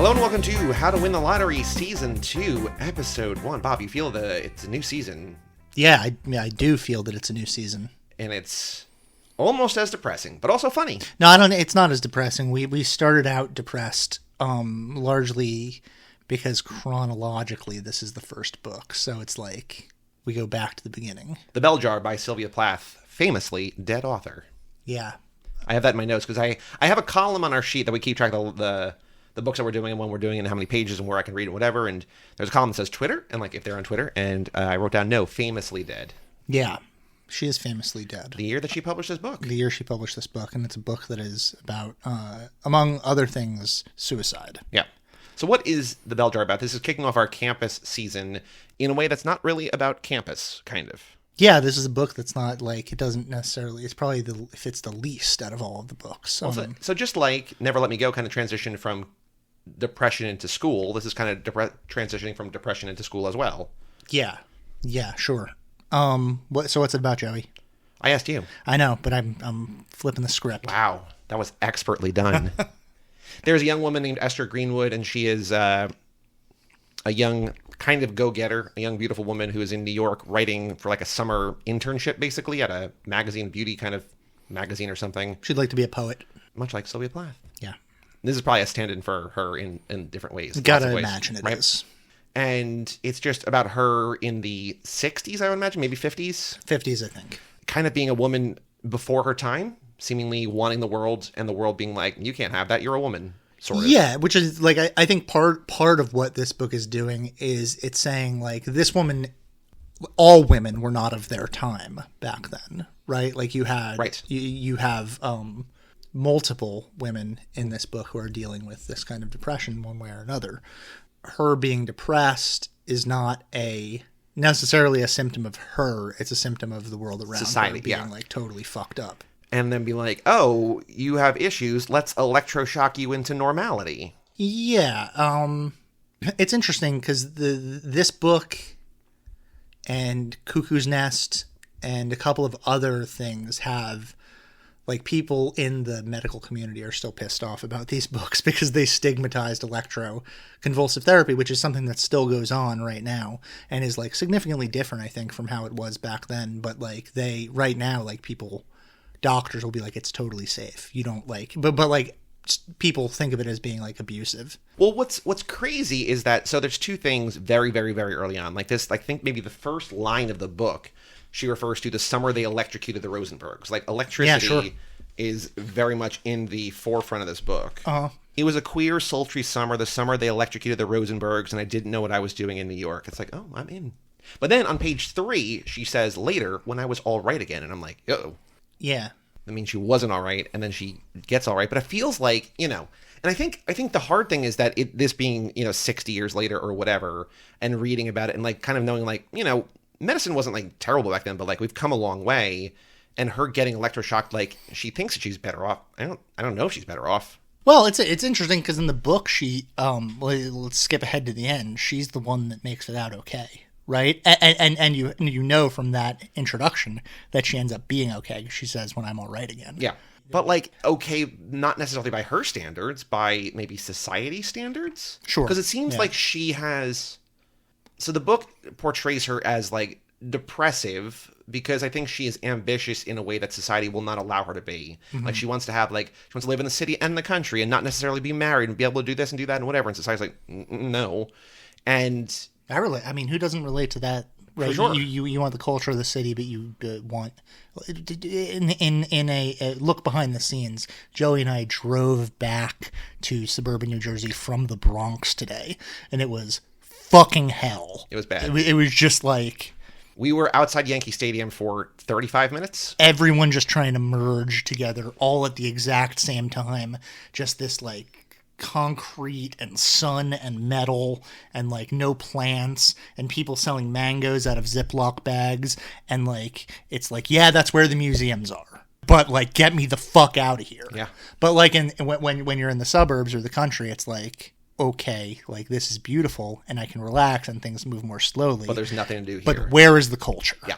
Hello and welcome to How to Win the Lottery Season 2, Episode 1. Bob, you feel it's a new season. Yeah, I do feel that it's a new season. And it's almost as depressing, but also funny. No, I don't. It's not as depressing. We started out depressed, largely because chronologically this is the first book. So it's like we go back to the beginning. The Bell Jar by Sylvia Plath, famously dead author. Yeah. I have that in my notes because I have a column on our sheet that we keep track of the books that we're doing and when we're doing it and how many pages and where I can read and whatever. And there's a column that says Twitter and like if they're on Twitter. And I wrote down, no, famously dead. Yeah. She is famously dead. The year that she published this book. The year she published this book. And it's a book that is about, among other things, suicide. Yeah. So what is The Bell Jar about? This is kicking off our campus season in a way that's not really about campus, kind of. Yeah, this is a book that's not like, it doesn't necessarily, it's probably if it's the least out of all of the books. So just like Never Let Me Go kind of transitioned from depression into school, this is kind of transitioning from depression into school as well. Yeah, sure. So what's it about, Joey? I asked you. I know, but I'm flipping the script. Wow, that was expertly done. There's a young woman named Esther Greenwood, and she is a young kind of go-getter, a young beautiful woman who is in New York writing for like a summer internship, basically, at a magazine, beauty kind of magazine or something. She'd like to be a poet. Much like Sylvia Plath. Yeah. This is probably a stand-in for her in different ways. Gotta imagine it is. And it's just about her in the 60s, I would imagine, maybe 50s. 50s, I think. Kind of being a woman before her time, seemingly wanting the world, and the world being like, you can't have that, you're a woman, sort of. Yeah, which is, like, I think part of what this book is doing is it's saying, like, this woman, all women were not of their time back then, right? Like, you had, right. You have multiple women in this book who are dealing with this kind of depression one way or another. Her being depressed is not necessarily a symptom of her. It's a symptom of the world around society, her being like totally fucked up. And then be like, oh, you have issues. Let's electroshock you into normality. Yeah. It's interesting because this book and Cuckoo's Nest and a couple of other things have, like, people in the medical community are still pissed off about these books because they stigmatized electroconvulsive therapy, which is something that still goes on right now and is, like, significantly different, I think, from how it was back then. But, like, right now, like, doctors will be like, it's totally safe. You don't, like, but like, people think of it as being, like, abusive. Well, what's crazy is that, so there's two things very, very, very early on. Like this, I think maybe the first line of the book, she refers to the summer they electrocuted the Rosenbergs. Like, electricity is very much in the forefront of this book. Uh-huh. It was a queer, sultry summer, the summer they electrocuted the Rosenbergs, and I didn't know what I was doing in New York. It's like, oh, I'm in. But then on page 3, she says, later, when I was all right again, and I'm like, uh-oh. Yeah. I mean, she wasn't all right, and then she gets all right. But it feels like, and I think the hard thing is that this being, 60 years later or whatever, and reading about it and, like, kind of knowing, like, medicine wasn't, like, terrible back then, but, like, we've come a long way. And her getting electroshocked, like, she thinks that she's better off. I don't know if she's better off. Well, it's interesting because in the book, she, let's skip ahead to the end. She's the one that makes it out okay, right? And you know from that introduction that she ends up being okay. She says, when I'm all right again. Yeah. But, like, okay, not necessarily by her standards, by maybe society standards? Sure. Because it seems like she has... So the book portrays her as, like, depressive because I think she is ambitious in a way that society will not allow her to be. Mm-hmm. Like, she wants to live in the city and the country and not necessarily be married and be able to do this and do that and whatever. And society's like, no. And I mean, who doesn't relate to that? Right? For sure. You want the culture of the city, but you want in a look behind the scenes. Joey and I drove back to suburban New Jersey from the Bronx today, and it was fucking hell. It was bad. It was just like, we were outside Yankee Stadium for 35 minutes. Everyone just trying to merge together all at the exact same time. Just this, like, concrete and sun and metal and, like, no plants and people selling mangoes out of Ziploc bags. And, like, it's like, yeah, that's where the museums are. But, like, get me the fuck out of here. Yeah. But, like, when you're in the suburbs or the country, it's like, okay, like, this is beautiful and I can relax and things move more slowly. But there's nothing to do here. But where is the culture? Yeah.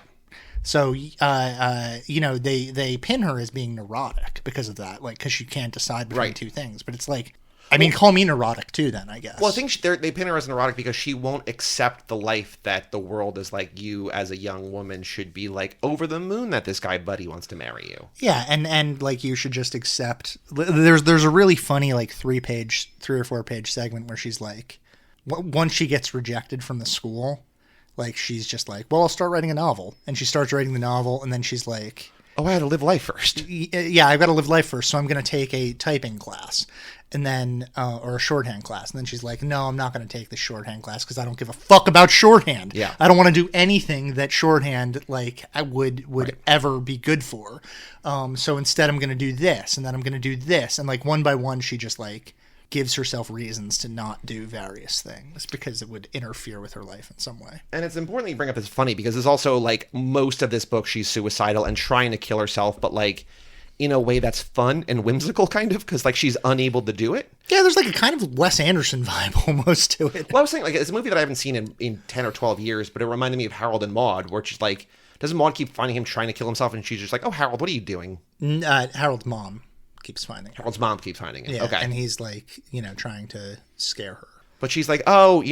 So, they pin her as being neurotic because of that, like, because she can't decide between two things. But it's like, I mean, call me neurotic too, then, I guess. Well, I think they pin her as neurotic because she won't accept the life that the world is like. You, as a young woman, should be like over the moon that this guy Buddy wants to marry you. Yeah, and like you should just accept. There's a really funny like 3 or 4 page segment where she's like, once she gets rejected from the school, like she's just like, well, I'll start writing a novel, and she starts writing the novel, and then she's like, oh, I had to live life first. Yeah, I've got to live life first, so I'm going to take a typing class, and then or a shorthand class. And then she's like, no, I'm not going to take the shorthand class because I don't give a fuck about shorthand. Yeah. I don't want to do anything that shorthand like I would ever be good for. So instead I'm going to do this, and then I'm going to do this, and like one by one she just like gives herself reasons to not do various things because it would interfere with her life in some way. And it's important that you bring up this funny because there's also like most of this book she's suicidal and trying to kill herself, but like in a way that's fun and whimsical kind of because like she's unable to do it. Yeah, there's like a kind of Wes Anderson vibe almost to it. Well, I was saying like it's a movie that I haven't seen in 10 or 12 years, but it reminded me of Harold and Maude, where she's like, doesn't Maude keep finding him trying to kill himself, and she's just like, oh, Harold, what are you doing? Harold's mom keeps finding her. Harold's mom keeps finding him. Yeah, okay. And he's like, trying to scare her. But she's like, oh,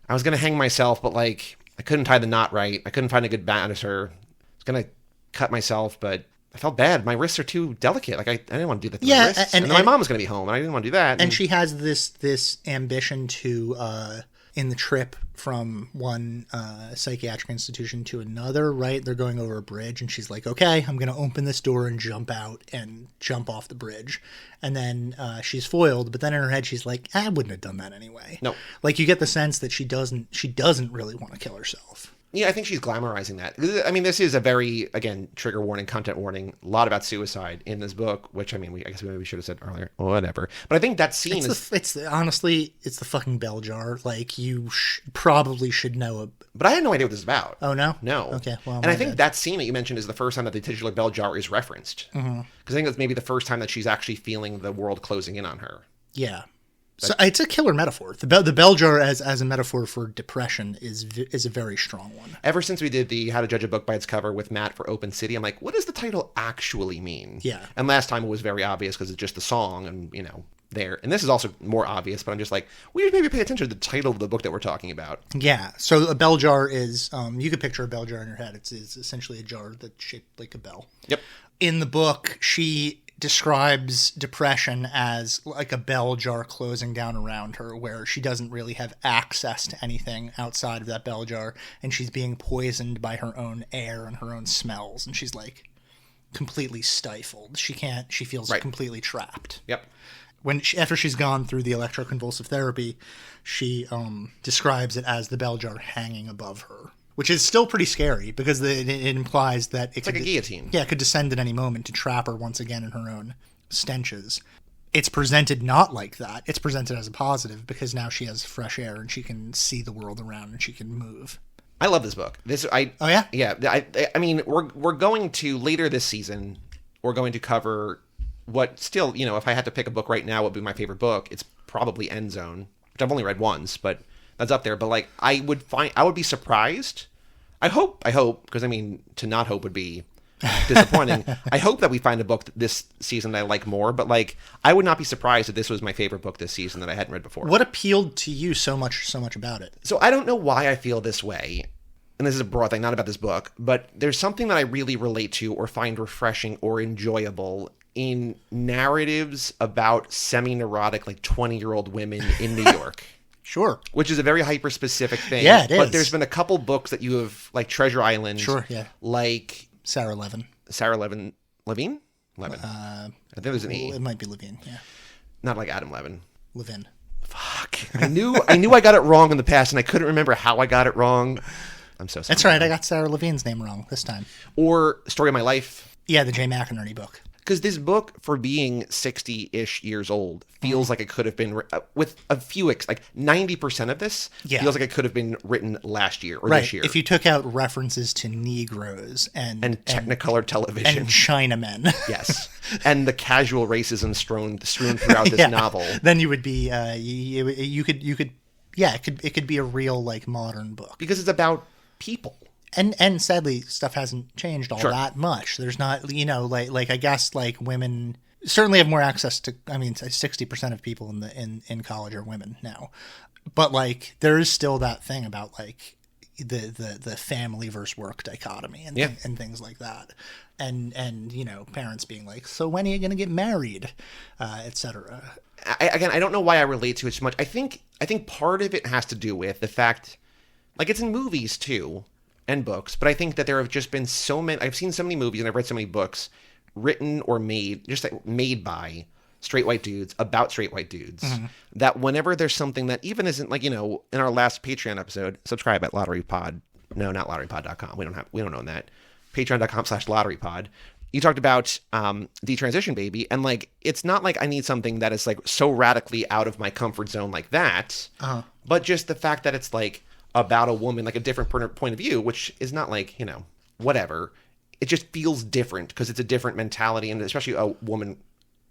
I was going to hang myself, but like I couldn't tie the knot right. I couldn't find a good banister. I was going to cut myself, but I felt bad. My wrists are too delicate. Like I didn't want to do that to my wrists. And then my mom was going to be home, and I didn't want to do that. And she has this ambition to, in the trip from one psychiatric institution to another, right? They're going over a bridge, and she's like, okay, I'm going to open this door and jump out and jump off the bridge. And then she's foiled, but then in her head, she's like, I wouldn't have done that anyway. No. Like you get the sense that she doesn't really want to kill herself. Yeah, I think she's glamorizing that. I mean, this is a very, again, trigger warning, content warning, a lot about suicide in this book, which, I mean, I guess we maybe should have said earlier. Whatever. But I think that scene honestly, it's the fucking bell jar. Like, you probably should know. But I had no idea what this is about. Oh, no? No. Okay, well, and I think that scene that you mentioned is the first time that the titular bell jar is referenced. Because I think that's maybe the first time that she's actually feeling the world closing in on her. Yeah. So it's a killer metaphor. The bell jar as a metaphor for depression is a very strong one. Ever since we did the How to Judge a Book by Its Cover with Matt for Open City, I'm like, what does the title actually mean? Yeah. And last time it was very obvious because it's just the song and, there. And this is also more obvious, but I'm just like, we should maybe pay attention to the title of the book that we're talking about. Yeah. So a bell jar is, you could picture a bell jar in your head. It's essentially a jar that's shaped like a bell. Yep. In the book, she describes depression as like a bell jar closing down around her, where she doesn't really have access to anything outside of that bell jar, and she's being poisoned by her own air and her own smells, and she's like completely stifled. She feels completely trapped. Yep. After she's gone through the electroconvulsive therapy, she describes it as the bell jar hanging above her, which is still pretty scary because it implies that it's like a guillotine. Yeah, it could descend at any moment to trap her once again in her own stenches. It's presented not like that. It's presented as a positive because now she has fresh air and she can see the world around and she can move. I love this book. Oh yeah? Yeah. I mean, we're going to later this season. We're going to cover what still, if I had to pick a book right now, what would be my favorite book? It's probably End Zone, which I've only read once, but that's up there. But like, I would be surprised. I hope, because I mean, to not hope would be disappointing. I hope that we find a book this season that I like more, but like, I would not be surprised if this was my favorite book this season that I hadn't read before. What appealed to you so much about it? So I don't know why I feel this way. And this is a broad thing, not about this book, but there's something that I really relate to or find refreshing or enjoyable in narratives about semi-neurotic, like 20-year-old women in New York. Sure. Which is a very hyper-specific thing. Yeah, it is. But there's been a couple books that you have, like Treasure Island. Sure, yeah. Like... Sarah Levin. Levin? Levin. I think there's an E. It might be Levine, yeah. Not like Adam Levin. Levin. Fuck. I knew I got it wrong in the past, and I couldn't remember how I got it wrong. I'm so sorry. That's right. I got Sarah Levine's name wrong this time. Or Story of My Life. Yeah, the Jay McInerney book. Because this book, for being 60-ish years old, feels like it could have been, with a few, like 90% of this, feels like it could have been written last year or this year. If you took out references to Negroes and Technicolor television. And Chinamen. Yes. And the casual racism strewn throughout this novel. Then you would be, it could be a real, like, modern book. Because it's about people. And sadly, stuff hasn't changed all that much. There's not, like I guess, like women certainly have more access to, I mean, 60% of people in college are women now. But like there is still that thing about like the family versus work dichotomy and and things like that. And you know, parents being like, so when are you going to get married, etc. I don't know why I relate to it so much. I think part of it has to do with the fact, like it's in movies too and books, but I think that there have just been so many. I've seen so many movies and I've read so many books written or made, just like made by straight white dudes about straight white dudes, that whenever there's something that even isn't, like, you know, in our last Patreon episode, subscribe at lotterypod. No, not lotterypod.com. We don't own that. Patreon.com/lotterypod. You talked about the transition baby, and like it's not like I need something that is like so radically out of my comfort zone like that, but just the fact that it's like about a woman, like a different point of view, which is not like, you know, whatever. It just feels different because it's a different mentality, and especially a woman,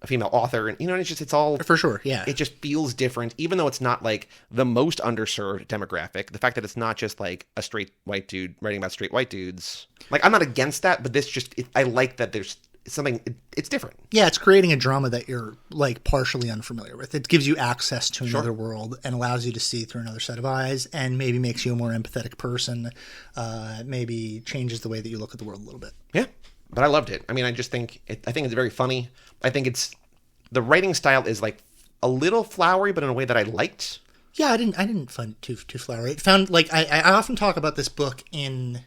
a female author, and you know, it's all for sure. Yeah, it just feels different, even though it's not like the most underserved demographic. The fact that it's not just like a straight white dude writing about straight white dudes, like I'm not against that, but this just I like that there's something, it's different. Yeah, it's creating a drama that you're like partially unfamiliar with. It gives you access to another world and allows you to see through another set of eyes, and maybe makes you a more empathetic person. Maybe changes the way that you look at the world a little bit. Yeah, but I loved it. I mean, I think it's very funny. I think the writing style is like a little flowery, but in a way that I liked. Yeah, I didn't find it too flowery. It found like I often talk about this book in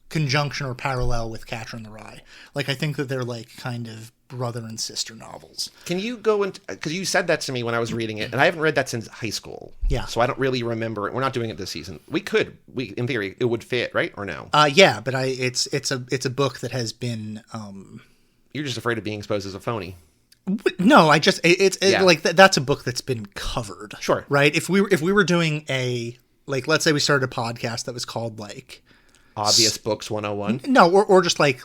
conjunction or parallel with Catcher in the Rye. Like I think that they're like kind of brother and sister novels. Can you go into, because you said that to me when I was reading it, and I haven't read that since high school. Yeah. So I don't really remember it. We're not doing it this season. We in theory, it would fit, right? Or no? Yeah, but it's a book that has been. You're just afraid of being exposed as a phony. No, like that's a book that's been covered. Sure. Right. If we were doing like, let's say we started a podcast that was called like Obvious Books 101. No, or just like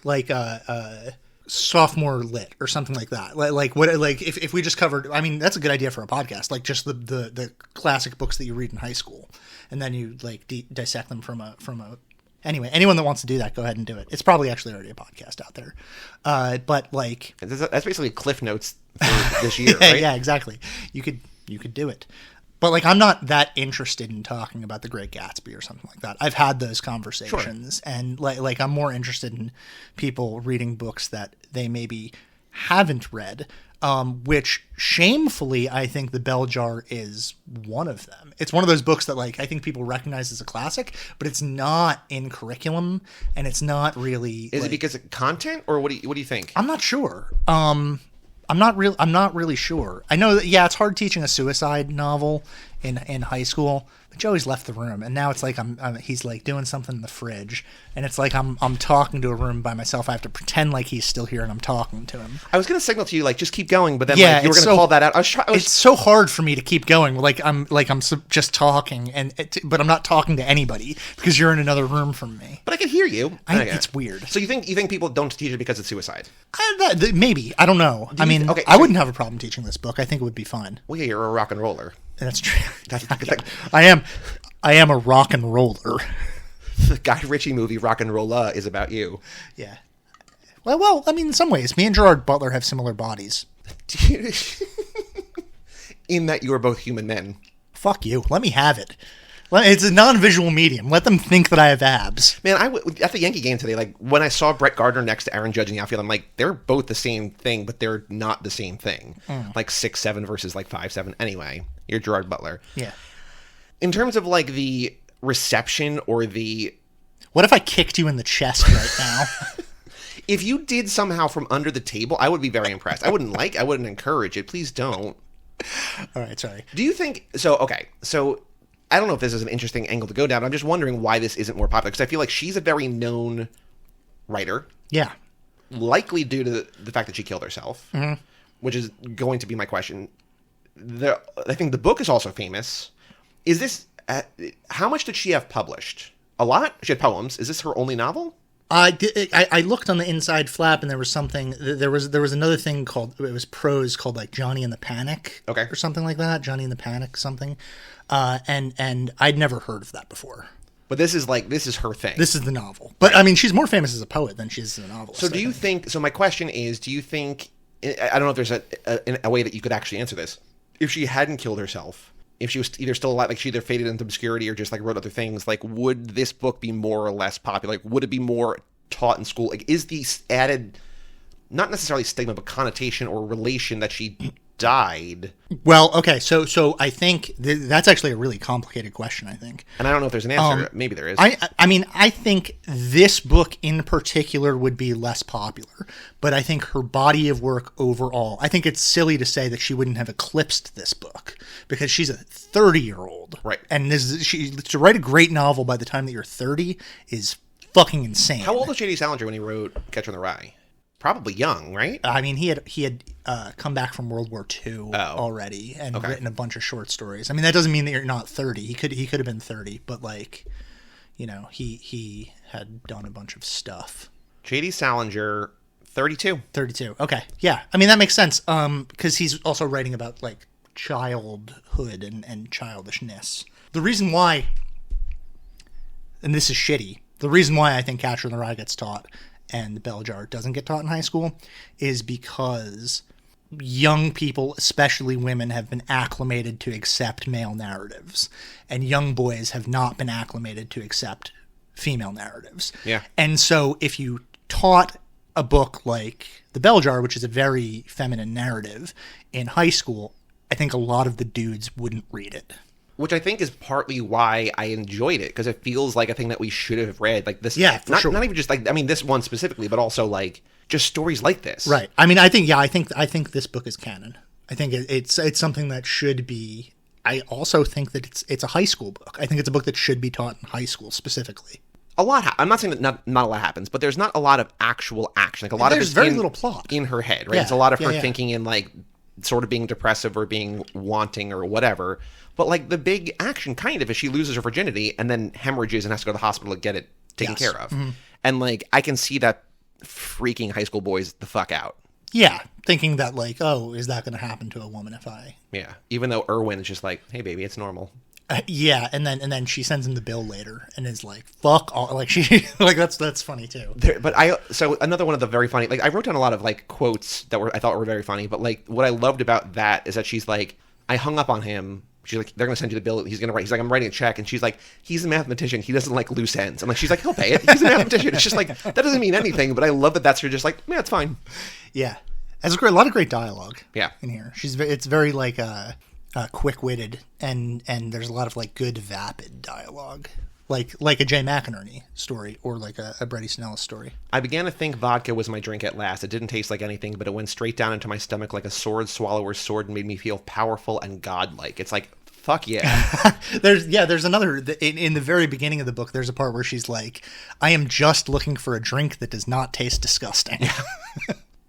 sophomore lit or something like that. Like what? Like if we just covered, I mean, that's a good idea for a podcast. Like just the classic books that you read in high school, and then you like dissect them from a. Anyway, anyone that wants to do that, go ahead and do it. It's probably actually already a podcast out there. But like that's basically Cliff Notes for this year, right? Yeah, exactly. You could do it. But like, I'm not that interested in talking about The Great Gatsby or something like that. I've had those conversations, and like I'm more interested in people reading books that they maybe haven't read, which shamefully I think The Bell Jar is one of them. It's one of those books that like I think people recognize as a classic, but it's not in curriculum, and it's not really. Is it because of content, or what do you think? I'm not sure. I'm not really sure. I know that, yeah, it's hard teaching a suicide novel in high school. But Joey's left the room, and now it's like he's like doing something in the fridge, and it's like I'm talking to a room by myself. I have to pretend like he's still here, and I'm talking to him. I was gonna signal to you like just keep going, but then like, you were gonna call that out. It's so hard for me to keep going. I'm just talking, but I'm not talking to anybody because you're in another room from me. But I can hear you. It's weird. So you think people don't teach it because it's suicide? Maybe, I don't know. I wouldn't have a problem teaching this book. I think it would be fine. Well, yeah, you're a rock and roller. That's true. I am a rock and roller. The Guy Ritchie movie Rock and Rolla is about you. Yeah. Well, I mean, in some ways, me and Gerard Butler have similar bodies. In that you are both human men. Fuck you. Let me have it. It's a non-visual medium. Let them think that I have abs. Man, at the Yankee game today, like when I saw Brett Gardner next to Aaron Judge in the outfield, I'm like, they're both the same thing, but they're not the same thing. Like 6'7" versus like 5'7". Anyway, you're Gerard Butler. Yeah. In terms of like the reception or the... What if I kicked you in the chest right now? If you did somehow from under the table, I would be very impressed. I wouldn't encourage it. Please don't. All right, sorry. Do you think... So I don't know if this is an interesting angle to go down. I'm just wondering why this isn't more popular, because I feel like she's a very known writer. Yeah. Likely due to the fact that she killed herself, which is going to be my question. I think the book is also famous. Is this... how much did she have published? A lot? She had poems. Is this her only novel? I looked on the inside flap, and there was something. There was another thing called, it was prose called like Johnny and the Panic, or something like that. Johnny and the Panic, something. And I'd never heard of that before. But this is her thing. This is the novel. But I mean, she's more famous as a poet than she is as a novelist. So do you think? So my question is, do you think I don't know if there's a way that you could actually answer this. If she hadn't killed herself, if she was either still alive, like she either faded into obscurity or just like wrote other things, like would this book be more or less popular? Like would it be more taught in school? Like is the added, not necessarily stigma, but connotation or relation that she died? Well, okay, so I think that's actually a really complicated question, I think. And I don't know if there's an answer. Maybe there is. I mean, I think this book in particular would be less popular, but I think her body of work overall, I think it's silly to say that she wouldn't have eclipsed this book because she's a 30-year-old. Right. And to write a great novel by the time that you're 30 is fucking insane. How old was J.D. Salinger when he wrote Catcher in the Rye? Probably young, right? I mean, he had come back from World War II already and written a bunch of short stories. I mean, that doesn't mean that you're not 30. He could have been 30, but like, you know, he had done a bunch of stuff. J.D. Salinger, 32. 32. Okay, yeah. I mean, that makes sense. Because he's also writing about like childhood and childishness. The reason why, and this is shitty, the reason why I think Catcher in the Rye gets taught and the Bell Jar doesn't get taught in high school is because young people, especially women, have been acclimated to accept male narratives, and young boys have not been acclimated to accept female narratives. Yeah. And so if you taught a book like The Bell Jar, which is a very feminine narrative, in high school, I think a lot of the dudes wouldn't read it. Which I think is partly why I enjoyed it, because it feels like a thing that we should have read. Like this, yeah, for sure. Not even just like, I mean, this one specifically, but also like just stories like this. Right. I mean, I think this book is canon. I think it's something that should be. I also think that it's a high school book. I think it's a book that should be taught in high school specifically. A lot. I'm not saying that not a lot happens, but there's not a lot of actual action. Like a lot there's of it's very little plot in her head, right? Yeah, It's a lot of her yeah. thinking in like sort of being depressive or being wanting or whatever. But like the big action kind of is she loses her virginity and then hemorrhages and has to go to the hospital to get it taken care of. Mm-hmm. And like I can see that freaking high school boys the fuck out. Yeah, thinking that like, oh, is that going to happen to a woman if I? Yeah, even though Irwin is just like, hey baby, it's normal. Yeah, and then she sends him the bill later and is like, fuck all, like she like that's funny too. So another one of the very funny, like I wrote down a lot of like quotes that I thought were very funny, but like what I loved about that is that she's like, I hung up on him. She's like, they're going to send you the bill. He's like, I'm writing a check. And she's like, he's a mathematician. He doesn't like loose ends. I'm like, she's like, he'll pay it. He's a mathematician. It's just like, that doesn't mean anything. But I love that that's her just like, yeah, it's fine. Yeah. There's a lot of great dialogue in here. It's very like quick-witted and there's a lot of like good vapid dialogue. Like a Jay McInerney story or like a Bret Easton Ellis story. I began to think vodka was my drink at last. It didn't taste like anything, but it went straight down into my stomach like a sword swallower's sword and made me feel powerful and godlike. It's like, fuck yeah. There's another, in the very beginning of the book, there's a part where she's like, I am just looking for a drink that does not taste disgusting. Yeah.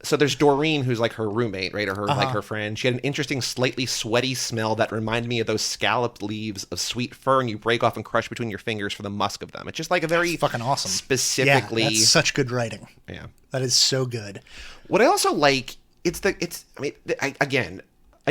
So there's Doreen, who's like her roommate, right? Or her like her friend. She had an interesting, slightly sweaty smell that reminded me of those scalloped leaves of sweet fern you break off and crush between your fingers for the musk of them. It's just like a very that's fucking awesome. Specifically, yeah, that's such good writing. Yeah, that is so good. What I also like, I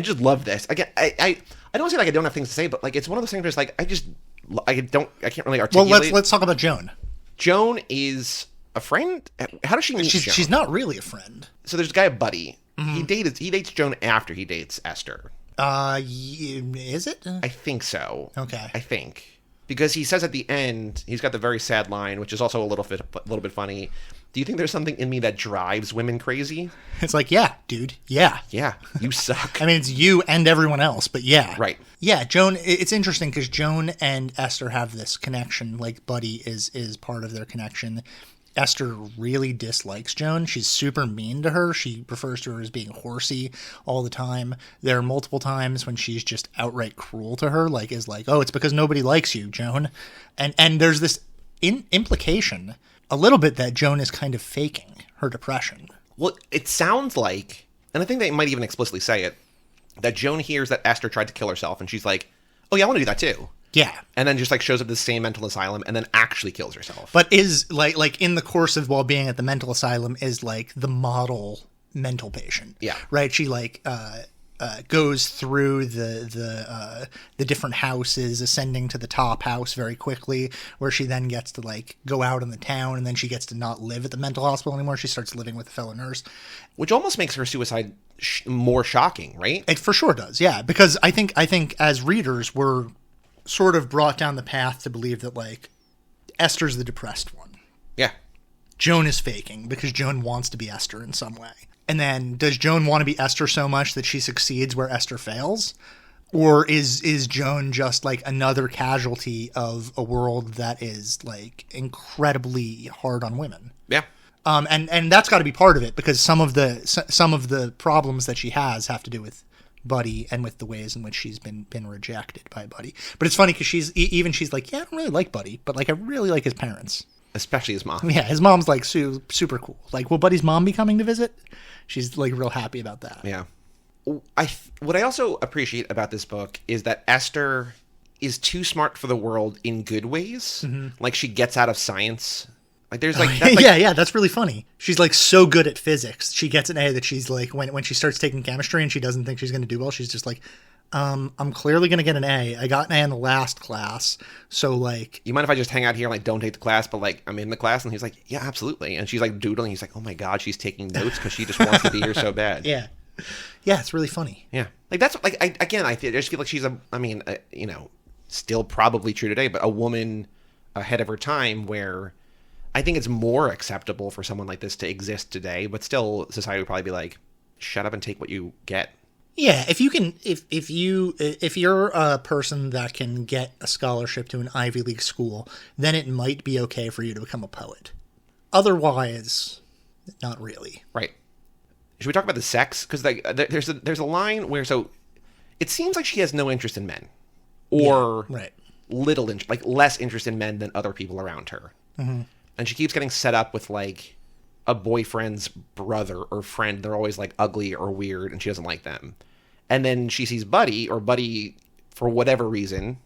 just love this. Again, I don't say like I don't have things to say, but like it's one of those things where it's like I can't really articulate. Well, let's talk about Joan. Joan is a friend? How does she meet Joan? She's not really a friend. So there's a guy, Buddy. Mm-hmm. He dates Joan after he dates Esther. Is it? I think so. Okay. I think. Because he says at the end, he's got the very sad line, which is also a little bit funny. Do you think there's something in me that drives women crazy? It's like, yeah, dude. Yeah. Yeah. You suck. I mean, it's you and everyone else, but yeah. Right. Yeah, Joan, it's interesting because Joan and Esther have this connection. Like, Buddy is part of their connection. Esther really dislikes Joan. She's super mean to her. She refers to her as being horsey all the time. There are multiple times when she's just outright cruel to her, like is like, oh, it's because nobody likes you, Joan. And there's this implication a little bit that Joan is kind of faking her depression. Well, it sounds like, and I think they might even explicitly say it, that Joan hears that Esther tried to kill herself, and she's like, oh yeah, I want to do that too. Yeah. And then just like shows up at the same mental asylum and then actually kills herself. But is like in the course of while being at the mental asylum is like the model mental patient. Yeah. Right? She like goes through the different houses, ascending to the top house very quickly, where she then gets to like go out in the town, and then she gets to not live at the mental hospital anymore. She starts living with a fellow nurse, which almost makes her suicide more shocking, right? It for sure does, yeah. Because I think as readers, we're sort of brought down the path to believe that like Esther's the depressed one. Yeah. Joan is faking because Joan wants to be Esther in some way. And then does Joan want to be Esther so much that she succeeds where Esther fails? Or is Joan just like another casualty of a world that is like incredibly hard on women? Yeah. And that's got to be part of it, because some of the problems that she has have to do with Buddy and with the ways in which she's been rejected by Buddy. But it's funny because she's like, yeah, I don't really like Buddy, but like I really like his parents. Especially his mom. Yeah, his mom's like super cool. Like, will Buddy's mom be coming to visit? She's like real happy about that. Yeah. What I also appreciate about this book is that Esther is too smart for the world in good ways. Mm-hmm. Like, she gets out of science. Like, there's like, that's like yeah, that's really funny. She's like so good at physics. She gets an A that she's like, when she starts taking chemistry and she doesn't think she's going to do well, she's just like, I'm clearly going to get an A. I got an A in the last class. So like, you mind if I just hang out here and like don't take the class, but like I'm in the class? And he's like, yeah, absolutely. And she's like doodling. He's like, oh my God, she's taking notes because she just wants to be here so bad. Yeah. Yeah, it's really funny. Yeah. Like that's like, I just feel like she's still probably true today, but a woman ahead of her time, where I think it's more acceptable for someone like this to exist today, but still society would probably be like, shut up and take what you get. Yeah, if you're a person that can get a scholarship to an Ivy League school, then it might be okay for you to become a poet. Otherwise, not really. Right. Should we talk about the sex? Because like, there's a line where it seems like she has no interest in men, or right. like less interest in men than other people around her, mm-hmm. and she keeps getting set up with like a boyfriend's brother or friend. They're always like ugly or weird, and she doesn't like them. And then she sees Buddy, or Buddy, for whatever reason,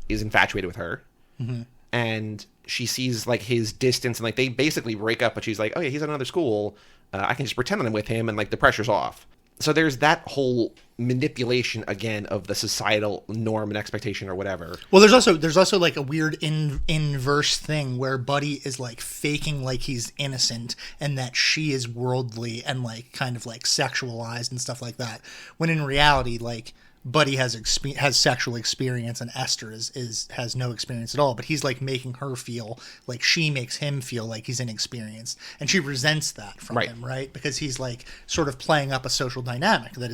is infatuated with her. Mm-hmm. And she sees like his distance, and like they basically break up, but she's like, oh yeah, he's at another school. I can just pretend that I'm with him, and like the pressure's off. So there's that whole manipulation again of the societal norm and expectation or whatever. Well, there's also like a weird inverse thing where Buddy is like faking like he's innocent and that she is worldly and like kind of like sexualized and stuff like that. When in reality, like Buddy has sexual experience and Esther has no experience at all. But he's like making her feel like she makes him feel like he's inexperienced, and she resents that from him, right? Because he's like sort of playing up a social dynamic that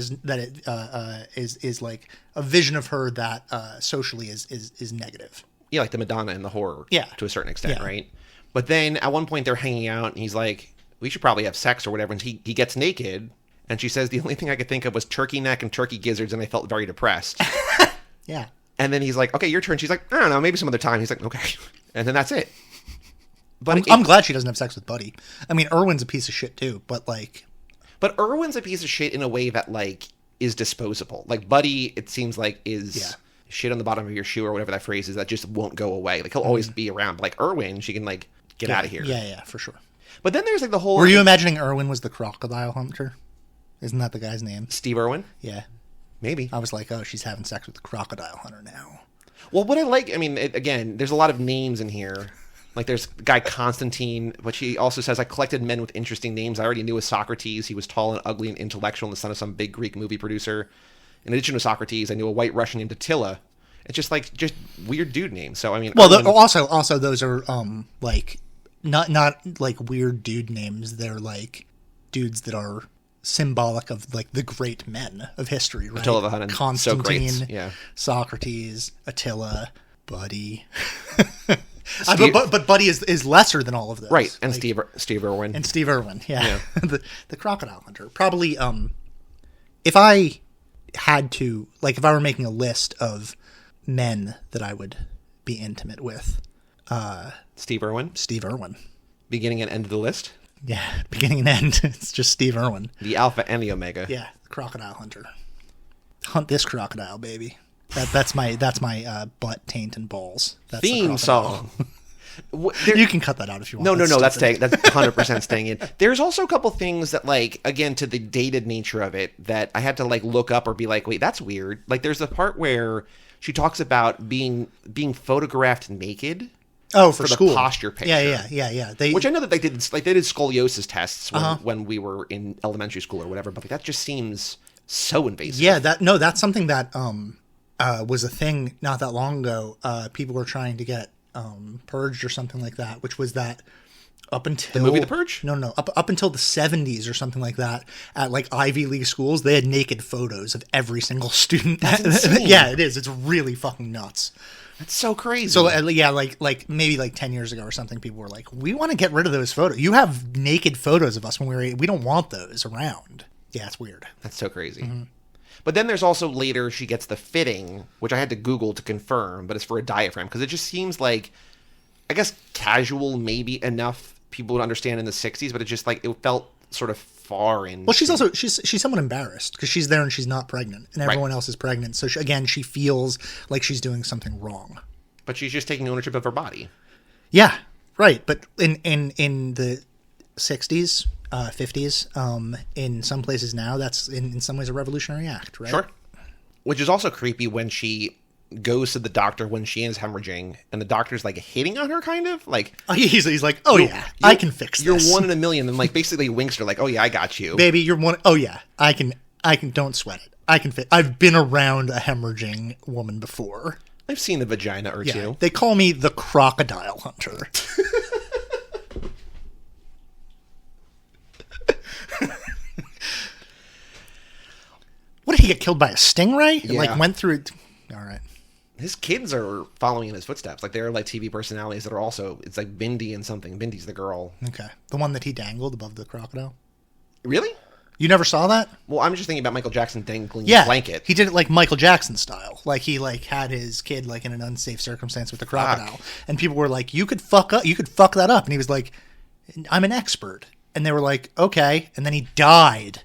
is like a vision of her that socially is negative. Yeah, like the Madonna in the horror. Yeah, to a certain extent, right? But then at one point they're hanging out, and he's like, "We should probably have sex or whatever." And he gets naked. And she says, the only thing I could think of was turkey neck and turkey gizzards, and I felt very depressed. Yeah. And then he's like, okay, your turn. She's like, I don't know, maybe some other time. He's like, okay. And then that's it. But I'm glad she doesn't have sex with Buddy. I mean, Erwin's a piece of shit too, but like... But Erwin's a piece of shit in a way that, like, is disposable. Like, Buddy, it seems like, is shit on the bottom of your shoe or whatever that phrase is that just won't go away. Like, he'll always be around. But, like, Erwin, she can, like, get out of here. Yeah, for sure. But then there's, like, the whole... Were you imagining Erwin was the crocodile hunter? Isn't that the guy's name? Steve Irwin? Yeah. Maybe. I was like, oh, she's having sex with the crocodile hunter now. Well, what I like, I mean, again, there's a lot of names in here. Like, there's guy Constantine, but she also says, I collected men with interesting names. I already knew a Socrates. He was tall and ugly and intellectual and the son of some big Greek movie producer. In addition to Socrates, I knew a white Russian named Attila. It's just weird dude names. So, I mean... Well, also those are, like, not like weird dude names. They're, like, dudes that are symbolic of like the great men of history, right? Attila the Hun, Constantine, yeah. Socrates, Attila, Buddy. But Buddy is lesser than all of those, right? And like, Steve Irwin and Steve Irwin, yeah. the crocodile hunter. Probably, if I had to, like, if I were making a list of men that I would be intimate with, Steve Irwin, beginning and end of the list. Yeah, beginning and end. It's just Steve Irwin. The alpha and the omega. Yeah, the crocodile hunter. Hunt this crocodile, baby. That's my butt, taint, and balls. That's theme song. You can cut that out if you want. No. That's staying. That's 100% staying in. There's also a couple things that, like, again, to the dated nature of it, that I had to like look up or be like, wait, that's weird. Like, there's the part where she talks about being photographed naked. Oh, for the school posture picture. Yeah. Which I know that they did scoliosis tests when we were in elementary school or whatever, but like, that just seems so invasive. Yeah, that's something that was a thing not that long ago. People were trying to get purged or something like that, which was that up until the movie The Purge? No, up until the 70s or something like that, at like Ivy League schools, they had naked photos of every single student. That's insane. Yeah, it is. It's really fucking nuts. That's so crazy. So yeah, like maybe like 10 years ago or something, people were like, we want to get rid of those photos. You have naked photos of us when we don't want those around. Yeah, it's weird. That's so crazy. Mm-hmm. But then there's also later she gets the fitting, which I had to Google to confirm, but it's for a diaphragm, because it just seems like, I guess, casual, maybe enough people would understand in the 60s, but it just like, it felt sort of foreign. Well, she's somewhat embarrassed because she's there and she's not pregnant, and everyone else is pregnant. So she feels like she's doing something wrong. But she's just taking ownership of her body. Yeah, right. But in the 60s, 50s, in some places now, that's in some ways a revolutionary act, right? Sure. Which is also creepy when she goes to the doctor when she is hemorrhaging, and the doctor's like hitting on her, kind of like. Oh, he's like, oh yeah, I can fix this. You're one in a million, and like basically winks her like, oh yeah, I got you, baby. You're one. Oh yeah, I can. Don't sweat it. I can fit. I've been around a hemorrhaging woman before. I've seen a vagina or two. They call me the crocodile hunter. What, did he get killed by a stingray? Yeah. Like went through it. All right. His kids are following in his footsteps. Like, they're like TV personalities that are also, it's like Bindi and something. Bindi's the girl. Okay. The one that he dangled above the crocodile? Really? You never saw that? Well, I'm just thinking about Michael Jackson dangling the blanket. He did it like Michael Jackson style. Like, he like had his kid like in an unsafe circumstance with the crocodile. Fuck. And people were like, you could fuck that up. And he was like, I'm an expert. And they were like, okay. And then he died.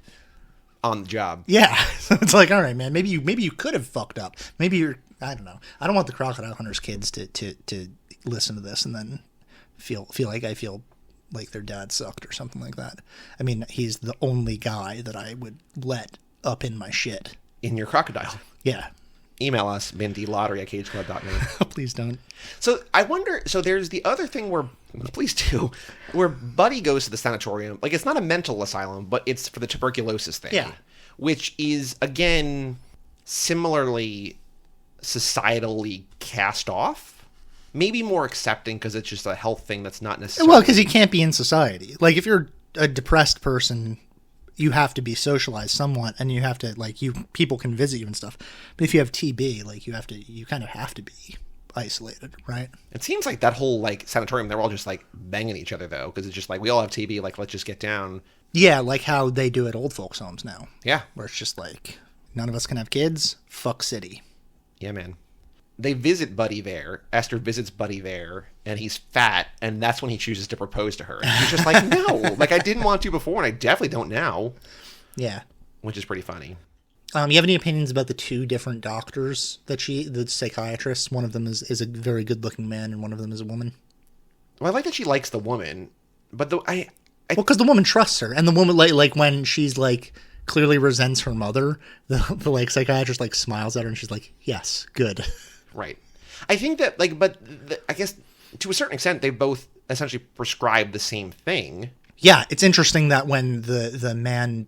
On the job. Yeah. So it's like, all right, man, maybe you could have fucked up. Maybe you're, I don't know. I don't want the crocodile hunter's kids to listen to this and then feel like their dad sucked or something like that. I mean, he's the only guy that I would let up in my shit. In your crocodile. Yeah. Email us, bindylottery@cageclub.net. Please don't. So I wonder, so there's the other thing where, please do, where Buddy goes to the sanatorium. Like, it's not a mental asylum, but it's for the tuberculosis thing. Yeah. Which is, again, similarly societally cast off. Maybe more accepting because it's just a health thing that's not necessarily... Well, because you can't be in society. Like, if you're a depressed person, you have to be socialized somewhat, and you have to, like, people can visit you and stuff. But if you have TB, like, you kind of have to be isolated, right? It seems like that whole, like, sanatorium, they're all just, like, banging each other, though, because it's just like, we all have TB, like, let's just get down. Yeah, like how they do at old folks' homes now. Yeah. Where it's just like, none of us can have kids, fuck city. Yeah, man. They visit Buddy there. Esther visits Buddy there, and he's fat, and that's when he chooses to propose to her. And she's just like, no, like, I didn't want to before, and I definitely don't now. Yeah. Which is pretty funny. You have any opinions about the two different doctors the psychiatrists? One of them is a very good-looking man, and one of them is a woman. Well, I like that she likes the woman, but well, because the woman trusts her, and the woman, like when she's, like, clearly resents her mother, the like, psychiatrist, like, smiles at her, and she's like, yes, good. Right. I think that, like, I guess to a certain extent, they both essentially prescribe the same thing. Yeah, it's interesting that when the man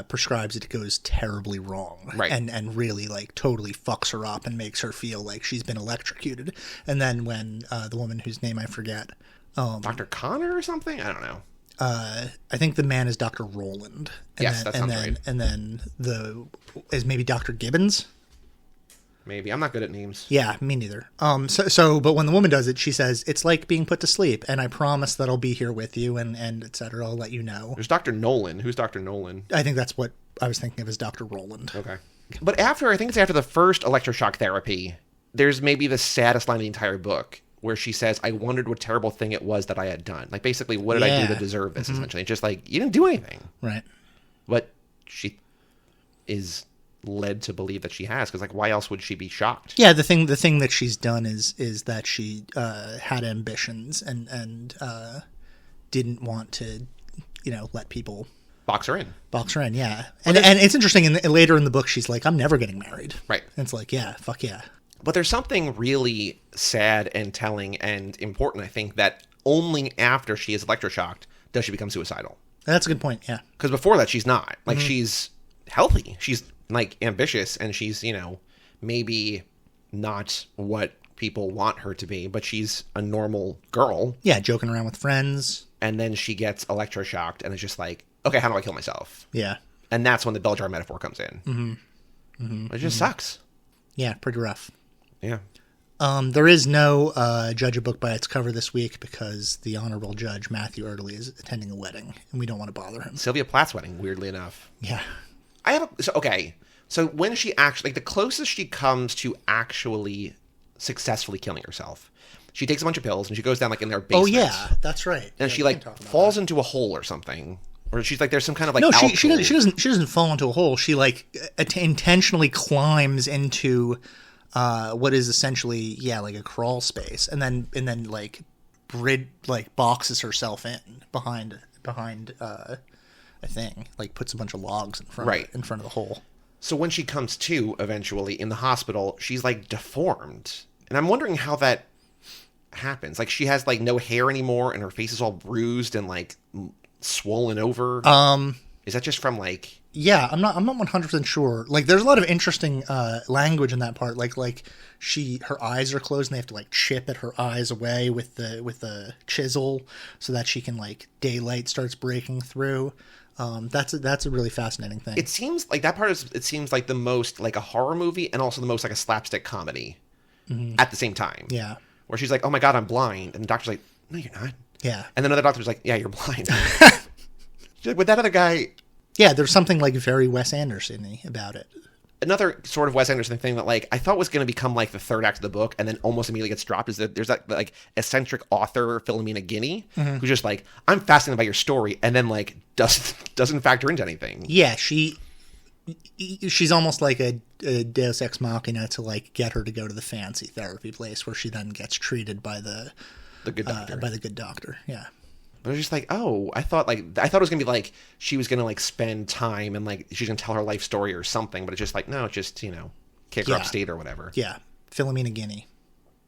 prescribes it, it goes terribly wrong. Right. And really, like, totally fucks her up and makes her feel like she's been electrocuted. And then when the woman whose name I forget... Dr. Connor or something? I don't know. I think the man is Dr. Roland. Yes, that sounds right. And then is maybe Dr. Gibbons? Maybe. I'm not good at names. Yeah, me neither. But when the woman does it, she says, it's like being put to sleep, and I promise that I'll be here with you, and et cetera. I'll let you know. There's Dr. Nolan. Who's Dr. Nolan? I think that's what I was thinking of as Dr. Roland. Okay. But I think it's after the first electroshock therapy, there's maybe the saddest line in the entire book, where she says, I wondered what terrible thing it was that I had done. Like, basically, what did I do to deserve this, essentially? It's just like, you didn't do anything. Right. But she is led to believe that she has, because like why else would she be shocked? Yeah, the thing that she's done is that she had ambitions and didn't want to, let people Box her in. Yeah. And it's interesting. Later in the book, she's like, "I'm never getting married." Right. And it's like, yeah, fuck yeah. But there's something really sad and telling and important, I think, that only after she is electroshocked does she become suicidal. That's a good point. Yeah. Because before that, she's not. Like, she's healthy. She's, like, ambitious, and she's, maybe not what people want her to be, but she's a normal girl. Yeah, joking around with friends. And then she gets electroshocked, and it's just like, okay, how do I kill myself? Yeah. And that's when the bell jar metaphor comes in. It just sucks. Yeah, pretty rough. Yeah. There is no judge a book by its cover this week because the Honorable Judge Matthew Erdely is attending a wedding, and we don't want to bother him. Sylvia Plath's wedding, weirdly enough. Yeah. So when she actually, like, the closest she comes to actually successfully killing herself, she takes a bunch of pills and she goes down, like, in their basement. Oh, yeah, that's right. And she, like, falls into a hole or something. Or she's like, there's some kind of, like, no, she doesn't fall into a hole. She, like, intentionally climbs into what is essentially, like, a crawl space, and then like boxes herself in behind a thing, like puts a bunch of logs in front of the hole. So when she comes to eventually in the hospital, she's, like, deformed, and I'm wondering how that happens. Like, she has, like, no hair anymore, and her face is all bruised and, like, swollen over. Is that just from, like... Yeah, I'm not 100% sure. Like, there's a lot of interesting language in that part. Like her eyes are closed and they have to, like, chip at her eyes away with the chisel so that she can, like, daylight starts breaking through. That's a really fascinating thing. It seems like that part it seems like the most like a horror movie and also the most like a slapstick comedy at the same time. Yeah. Where she's like, "Oh my God, I'm blind," and the doctor's like, "No, you're not." Yeah. And then another doctor's like, "Yeah, you're blind." She's like, with that other guy. Yeah, there's something like very Wes Anderson-y about it. Another sort of Wes Anderson thing that, like, I thought was going to become like the third act of the book and then almost immediately gets dropped is that there's that, like, eccentric author Philomena Guinea who's just like, "I'm fascinated by your story," and then, like, doesn't factor into anything. Yeah, she's almost like a Deus Ex Machina to, like, get her to go to the fancy therapy place where she then gets treated by the good doctor. By the good doctor. Yeah. But I was just like, oh, I thought it was gonna be like she was gonna, like, spend time and, like, she's gonna tell her life story or something. But it's just like, no, it's just, kick her upstate or whatever. Yeah, Philomena Guinea,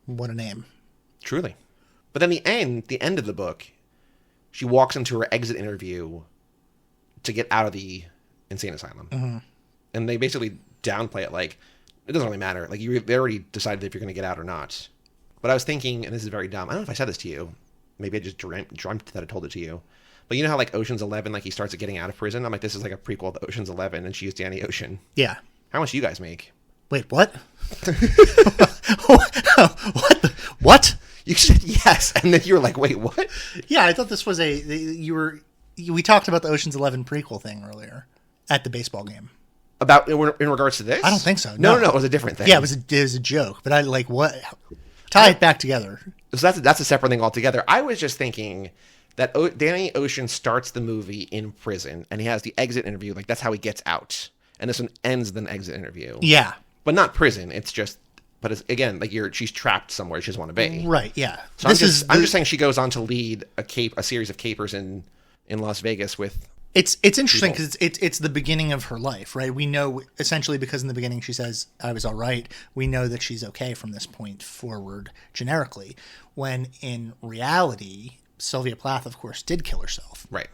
what a name. Truly. But then the end of the book, she walks into her exit interview to get out of the insane asylum, and they basically downplay it, like, it doesn't really matter. Like, they already decided if you're gonna get out or not. But I was thinking, and this is very dumb. I don't know if I said this to you. Maybe I just dreamt that I told it to you. But you know how, like, Ocean's 11, like, he starts getting out of prison? I'm like, this is like a prequel to Ocean's 11, and she's Danny Ocean. Yeah. How much do you guys make? Wait, what? What? You said yes, and then you were like, wait, what? Yeah, I thought this was we talked about the Ocean's 11 prequel thing earlier at the baseball game. About, in regards to this? I don't think so. No, it was a different thing. Yeah, it was a joke, but I, like, what? Tie it back together. So that's a separate thing altogether. I was just thinking that Danny Ocean starts the movie in prison, and he has the exit interview. Like, that's how he gets out. And this one ends with an exit interview. Yeah. But not prison. It's just, but it's, again, like, she's trapped somewhere she doesn't want to be. Right, yeah. So I'm just saying she goes on to lead a series of capers in Las Vegas with... It's interesting because it's the beginning of her life, right? We know, essentially, because in the beginning she says, "I was all right," we know that she's okay from this point forward generically, when in reality, Sylvia Plath, of course, did kill herself. Right.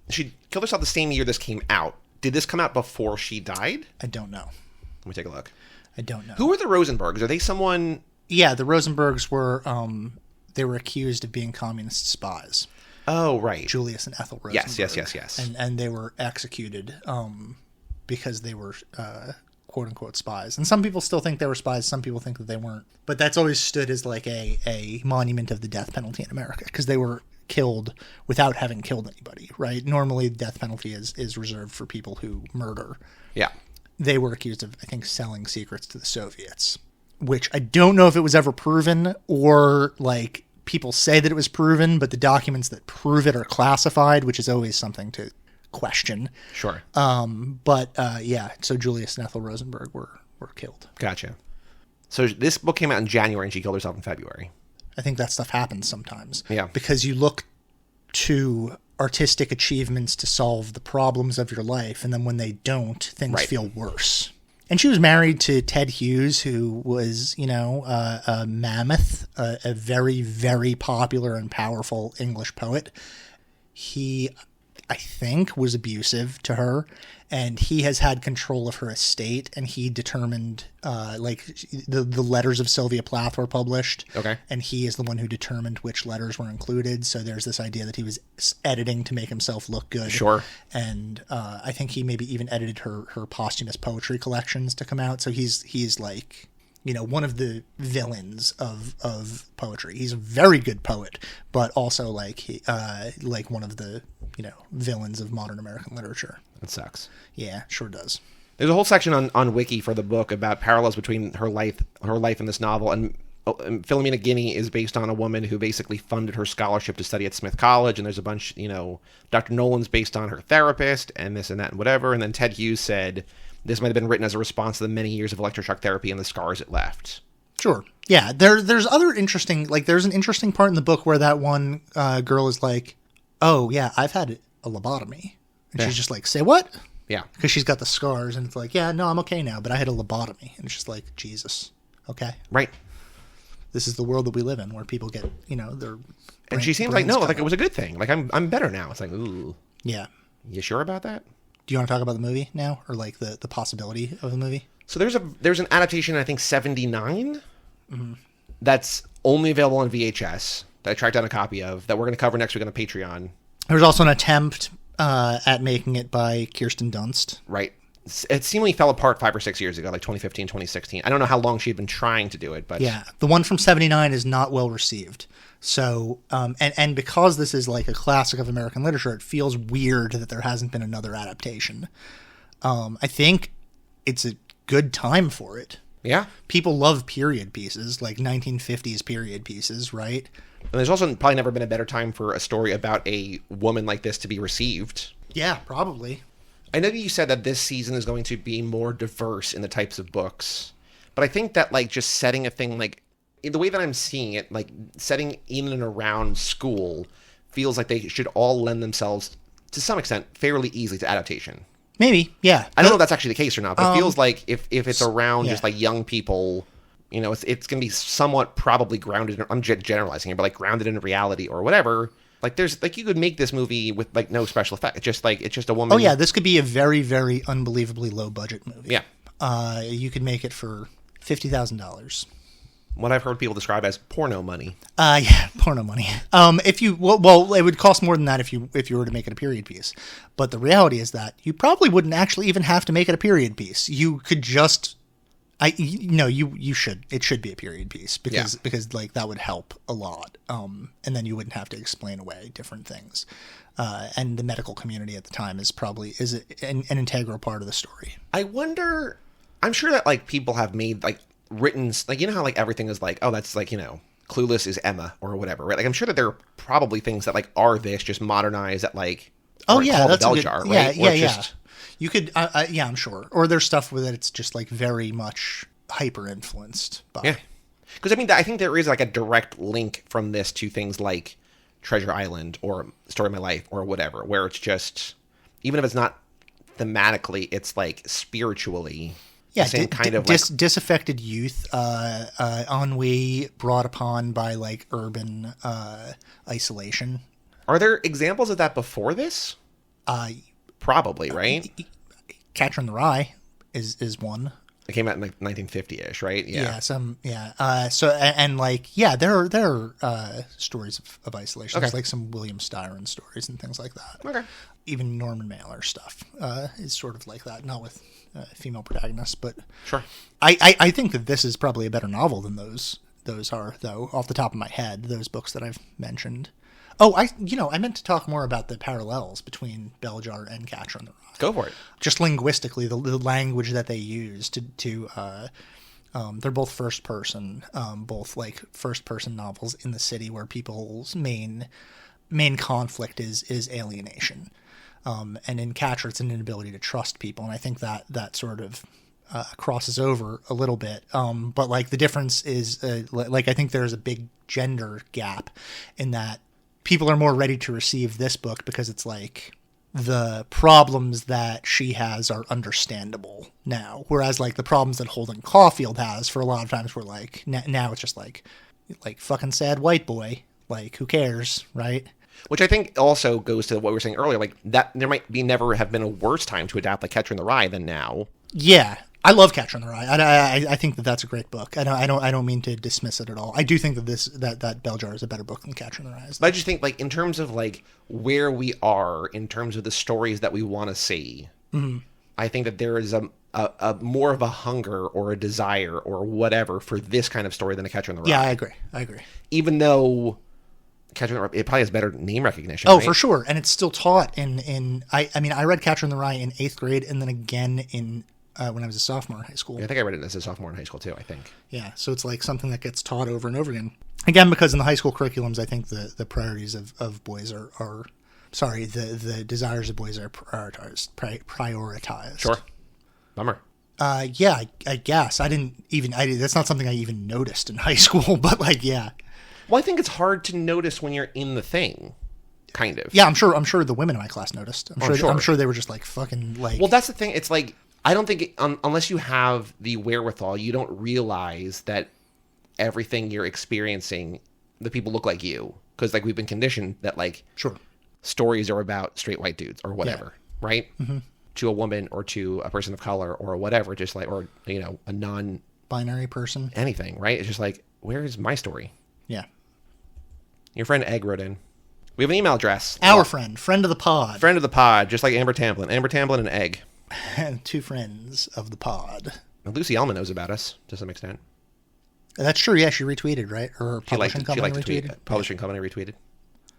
She killed herself the same year this came out. Did this come out before she died? I don't know. Let me take a look. I don't know. Who are the Rosenbergs? Are they someone... Yeah, the Rosenbergs were, they were accused of being communist spies. Oh, right. Julius and Ethel Rosenberg. Yes. And they were executed because they were quote-unquote spies. And some people still think they were spies. Some people think that they weren't. But that's always stood as like a monument of the death penalty in America because they were killed without having killed anybody, right? Normally, the death penalty is reserved for people who murder. Yeah. They were accused of, I think, selling secrets to the Soviets, which I don't know if it was ever proven or, like... People say that it was proven, but the documents that prove it are classified, which is always something to question. Sure. But yeah, so Julius and Ethel Rosenberg were killed. Gotcha. So this book came out in January and she killed herself in February. I think that stuff happens sometimes. Yeah. Because you look to artistic achievements to solve the problems of your life, and then when they don't, things feel worse. And she was married to Ted Hughes, who was, a mammoth, a very, very popular and powerful English poet. He, I think, was abusive to her, and he has had control of her estate, and he determined, the letters of Sylvia Plath were published. Okay. And he is the one who determined which letters were included, so there's this idea that he was editing to make himself look good. Sure. And I think he maybe even edited her posthumous poetry collections to come out, so he's like, one of the villains of poetry. He's a very good poet, but also like one of the villains of modern American literature. That sucks. Yeah, sure does. There's a whole section on Wiki for the book about parallels between her life in this novel, and Philomena Guinea is based on a woman who basically funded her scholarship to study at Smith College, and there's a bunch, Dr. Nolan's based on her therapist, and this and that and whatever, and then Ted Hughes said this might have been written as a response to the many years of electroshock therapy and the scars it left. Sure. Yeah, there's other interesting, there's an interesting part in the book where that one girl is like, oh, yeah, I've had a lobotomy. And she's just like, say what? Yeah. Because she's got the scars, and it's like, yeah, no, I'm okay now, but I had a lobotomy. And it's just like, Jesus. Okay. Right. This is the world that we live in, where people get, their and she seems like, no, like it was a good thing. Like, I'm better now. It's like, ooh. Yeah. You sure about that? Do you want to talk about the movie now, or like the possibility of the movie? So there's an adaptation, I think 79, that's only available on VHS, that I tracked down a copy of, that we're going to cover next week on the Patreon. There's also an attempt at making it by Kirsten Dunst. Right. It seemingly fell apart 5 or 6 years ago, like 2015, 2016. I don't know how long she had been trying to do it, but... Yeah, the one from 79 is not well received. So, and because this is like a classic of American literature, it feels weird that there hasn't been another adaptation. I think it's a good time for it. Yeah. People love period pieces, like 1950s period pieces, right? And there's also probably never been a better time for a story about a woman like this to be received. Yeah, probably. I know that you said that this season is going to be more diverse in the types of books, but I think that like just setting a thing like the way that I'm seeing it, like setting in and around school feels like they should all lend themselves to some extent fairly easily to adaptation. Maybe, yeah. I don't know if that's actually the case or not, but it feels like if it's around just like young people, it's going to be somewhat probably grounded. I'm generalizing here, but like grounded in reality or whatever. Like there's like you could make this movie with like no special effect. It's just a woman. Oh yeah, this could be a very, very unbelievably low budget movie. Yeah. You could make it for $50,000. What I've heard people describe as porno money. Yeah, porno money. If you well, it would cost more than that if you were to make it a period piece. But the reality is that you probably wouldn't actually even have to make it a period piece. You could just you should. It should be a period piece because like that would help a lot. And then you wouldn't have to explain away different things. And the medical community at the time is an integral part of the story. I wonder. I'm sure that like people have made like written like how like everything is like, oh, that's like Clueless is Emma or whatever, right? Like I'm sure that there are probably things that like are this just modernized that like that's bell a good, jar, right? Yeah. You could, yeah, I'm sure. Or there's stuff with it. It's just like very much hyper influenced by. Yeah, because I think there is like a direct link from this to things like Treasure Island or Story of My Life or whatever, where it's just even if it's not thematically, it's like spiritually. Yeah, the same kind of disaffected youth, ennui brought upon by like urban isolation. Are there examples of that before this? Probably, right? Catcher in the Rye is one. It came out in like 1950-ish, right? Yeah. So and like there are stories of isolation. Okay. There's like some William Styron stories and things like that. Okay. Even Norman Mailer stuff is sort of like that, not with female protagonists, but sure. I think that this is probably a better novel than those are, though, off the top of my head, those books that I've mentioned. Oh, I meant to talk more about the parallels between Bell Jar and Catcher in the Rye. Go for it. Just linguistically, the language that they use to they're both first person, both like first person novels in the city where people's main conflict is alienation. And in Catcher, it's an inability to trust people. And I think that sort of crosses over a little bit. But like the difference is like I think there's a big gender gap in that people are more ready to receive this book because it's like the problems that she has are understandable now. Whereas like the problems that Holden Caulfield has for a lot of times were like, now it's just like fucking sad white boy. Like, who cares, right? Which I think also goes to what we were saying earlier, like that there might be never have been a worse time to adapt like Catcher in the Rye than now. Yeah, I love Catcher in the Rye. I think that's a great book. I don't mean to dismiss it at all. I do think that that Bell Jar is a better book than Catcher in the Rye. But I just think like in terms of like where we are in terms of the stories that we want to see, I think that there is a more of a hunger or a desire or whatever for this kind of story than a Catcher in the Rye. Yeah, I agree. Even though Catcher in the Rye, it probably has better name recognition. Oh, right? for sure. And it's still taught in I mean, I read Catcher in the Rye in 8th grade and then again in when I was a sophomore in high school. Yeah, I think I read it as a sophomore in high school too, I think. Yeah, so it's like something that gets taught over and over again. Again, because in the high school curriculums, I think the priorities of boys are sorry, the desires of boys are prioritized. Sure. Bummer. Yeah, I guess. I didn't even, that's not something I even noticed in high school, but like, yeah. Well, I think it's hard to notice when you're in the thing, kind of. Yeah, I'm sure the women in my class noticed. Sure. I'm sure they were just like fucking like. Well, that's the thing. It's like I don't think unless you have the wherewithal, you don't realize that everything you're experiencing, the people look like you, because like we've been conditioned that like sure stories are about straight white dudes or whatever, right? Mm-hmm. To a woman or to a person of color or whatever, just like or you know a binary person, anything, right? It's just like where is my story? Yeah. Your friend Egg wrote in. We have an email address. Our friend of the pod. Friend of the pod, just like Amber Tamblyn. Amber Tamblyn and Egg. Two friends of the pod. And Lucy Ellman knows about us to some extent. That's true. Yeah, she retweeted, right? Or her publishing company retweeted. Publishing company retweeted.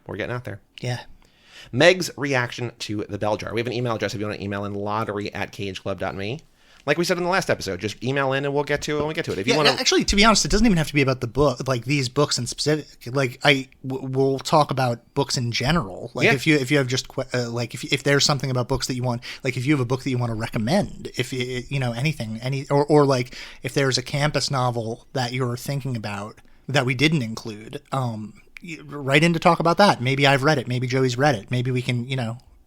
We're getting out there. Yeah. Meg's reaction to the Bell Jar. We have an email address if you want to email in lottery@cageclub.me. Like we said in the last episode, just email in and we'll get to it when we get to it. If you want to, actually, to be honest, it doesn't even have to be about the book, like these books in specific. Like we'll talk about books in general. Like if you have just like if there's something about books that you want, like if you have a book that you want to recommend, if you know anything, or like if there's a campus novel that you're thinking about that we didn't include, write in to talk about that. Maybe I've read it. Maybe Joey's read it. Maybe we can,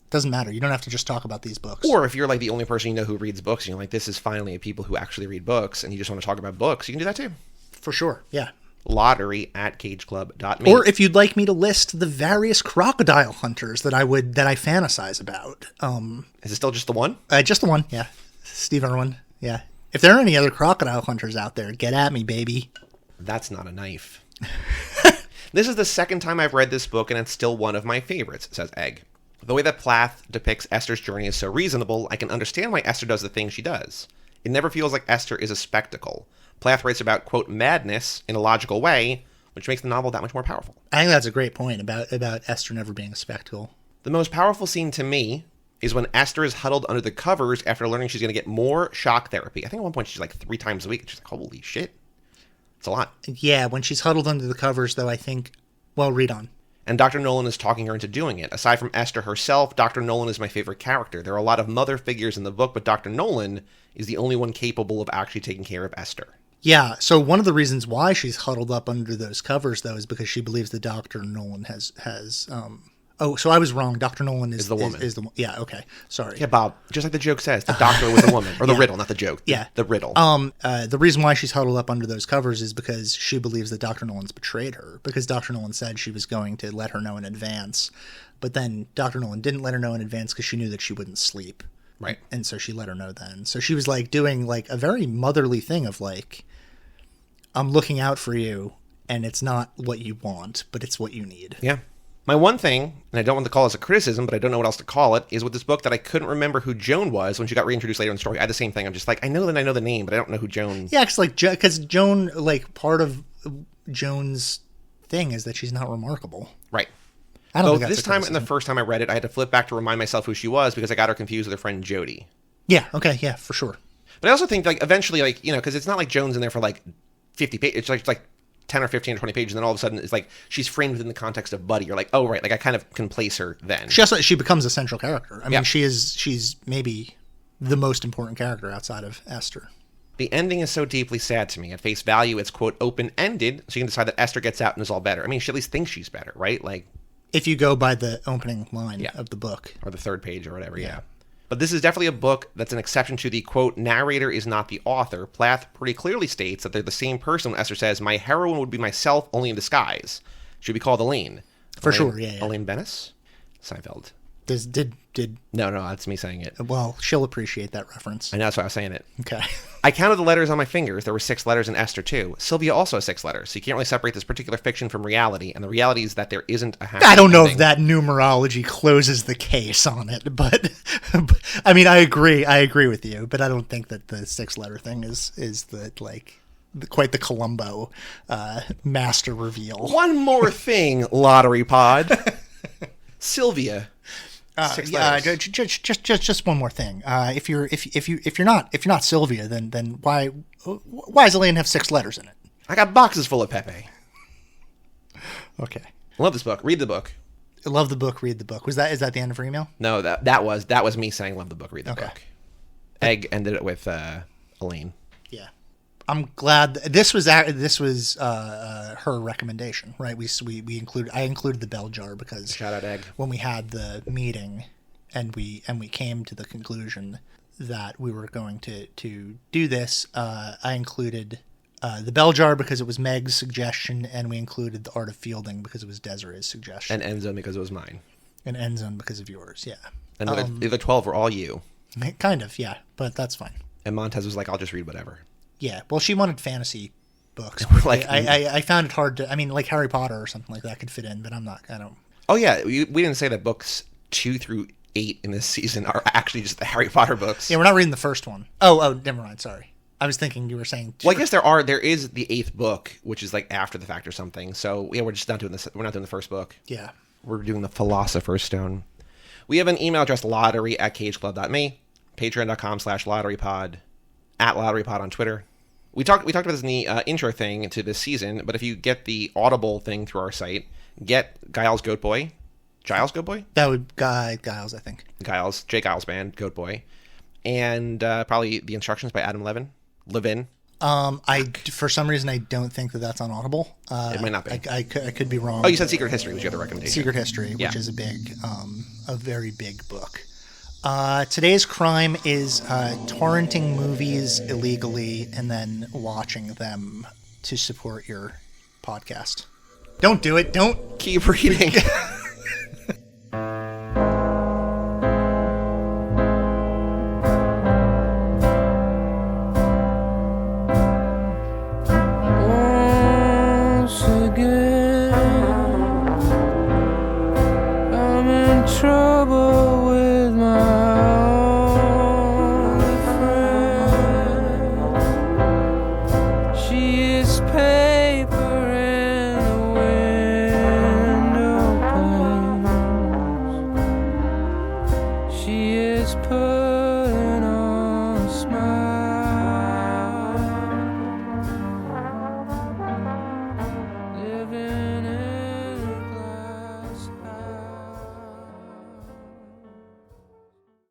doesn't matter. You don't have to just talk about these books. Or if you're like the only person you know who reads books, and you're like, this is finally a people who actually read books, and you just want to talk about books, you can do that too. For sure, yeah. Lottery@cageclub.me. Or if you'd like me to list the various crocodile hunters that I fantasize about. Is it still just the one? Just the one, yeah. Steve Irwin, yeah. If there are any other crocodile hunters out there, get at me, baby. That's not a knife. This is the second time I've read this book, and it's still one of my favorites, says Egg. The way that Plath depicts Esther's journey is so reasonable, I can understand why Esther does the things she does. It never feels like Esther is a spectacle. Plath writes about, quote, madness in a logical way, which makes the novel that much more powerful. I think that's a great point about Esther never being a spectacle. The most powerful scene to me is when Esther is huddled under the covers after learning she's going to get more shock therapy. I think at one point she's like 3 times a week. She's like, holy shit. It's a lot. Yeah, when she's huddled under the covers, though, I think... Well, read on. And Dr. Nolan is talking her into doing it. Aside from Esther herself, Dr. Nolan is my favorite character. There are a lot of mother figures in the book, but Dr. Nolan is the only one capable of actually taking care of Esther. Yeah, so one of the reasons why she's huddled up under those covers, though, is because she believes that Dr. Nolan has Oh, so I was wrong. Dr. Nolan is the woman. Yeah, okay. Sorry. Yeah, Bob, just like the joke says, the doctor was a woman. Or the riddle, not the joke. Yeah. The riddle. The reason why she's huddled up under those covers is because she believes that Dr. Nolan's betrayed her. Because Dr. Nolan said she was going to let her know in advance. But then Dr. Nolan didn't let her know in advance because she knew that she wouldn't sleep. Right. And so she let her know then. So she was like doing like a very motherly thing of like, I'm looking out for you, and it's not what you want, but it's what you need. Yeah. My one thing, and I don't want to call this a criticism, but I don't know what else to call it, is with this book that I couldn't remember who Joan was when she got reintroduced later in the story. I had the same thing. I'm just like, I know the name, but I don't know who Joan... Yeah, because Joan, like, part of Joan's thing is that she's not remarkable. Right. I don't Both think that's this time and the first time I read it, I had to flip back to remind myself who she was because I got her confused with her friend Jody. Yeah, okay, yeah, for sure. But I also think, like, eventually, like, because it's not like Joan's in there for, like, 50 pages. It's like 10 or 15 or 20 pages, and then all of a sudden it's like she's framed within the context of Buddy. You're like, oh, right. Like I kind of can place her then. She becomes a central character. I mean, she's maybe the most important character outside of Esther. The ending is so deeply sad to me. At face value, it's, quote, open-ended, so you can decide that Esther gets out and is all better. I mean, she at least thinks she's better, right? Like, if you go by the opening line of the book. Or the third page or whatever, yeah. But this is definitely a book that's an exception to the, quote, narrator is not the author. Plath pretty clearly states that they're the same person when Esther says, my heroine would be myself, only in disguise. Should be called Elaine. For sure, yeah. Elaine Bennis? Seinfeld. Did No, that's me saying it. Well, she'll appreciate that reference. I know, that's why I was saying it. Okay. I counted the letters on my fingers. There were 6 letters in Esther, too. Sylvia also has 6 letters, so you can't really separate this particular fiction from reality, and the reality is that there isn't a happy I don't know ending. if that numerology closes the case on it, but I mean, I agree with you, but I don't think that the 6-letter thing is quite the Columbo master reveal. One more thing, Lottery Pod. Sylvia. 6 letters. Just one more thing. If you're not Sylvia, then why does Elaine have 6 letters in it? I got boxes full of Pepe. Okay. Love this book. Read the book. Love the book. Read the book. Is that the end of her email? No, that was me saying love the book. Read the book. Egg ended it with Elaine. Yeah. I'm glad this was her recommendation, right? I included the bell jar because shout out Egg. When we had the meeting and we came to the conclusion that we were going to do this, I included the bell jar because it was Meg's suggestion, and we included the art of fielding because it was Desiree's suggestion, and end zone because it was mine, and end zone because of yours. Yeah, and the other 12 were all you. Kind of, yeah, but that's fine. And Montez was like, I'll just read whatever. Yeah, well, she wanted fantasy books. Like I found it hard to. I mean, like Harry Potter or something like that could fit in, but I'm not. I don't. Oh yeah, we didn't say that books 2 through 8 in this season are actually just the Harry Potter books. Yeah, we're not reading the first one. Oh, never mind. Sorry, I was thinking you were saying. Well, I guess there is the 8th book, which is like after the fact or something. So yeah, we're just not doing this. We're not doing the first book. Yeah, we're doing the Philosopher's Stone. We have an email address, lottery@cageclub.me, patreon.com/lotterypod, @lotterypod on Twitter. We talked about this in the intro thing to this season, but if you get the Audible thing through our site, get Giles Goatboy. Giles Goatboy? That would Giles, I think. Giles, J. Giles Band, Goatboy. And probably the instructions by Adam Levin. For some reason, I don't think that that's on Audible. It might not be. I could be wrong. Oh, you said Secret History was your other recommendation. Secret History, which is a very big book. Today's crime is torrenting movies illegally and then watching them to support your podcast. Don't do it. Don't keep reading.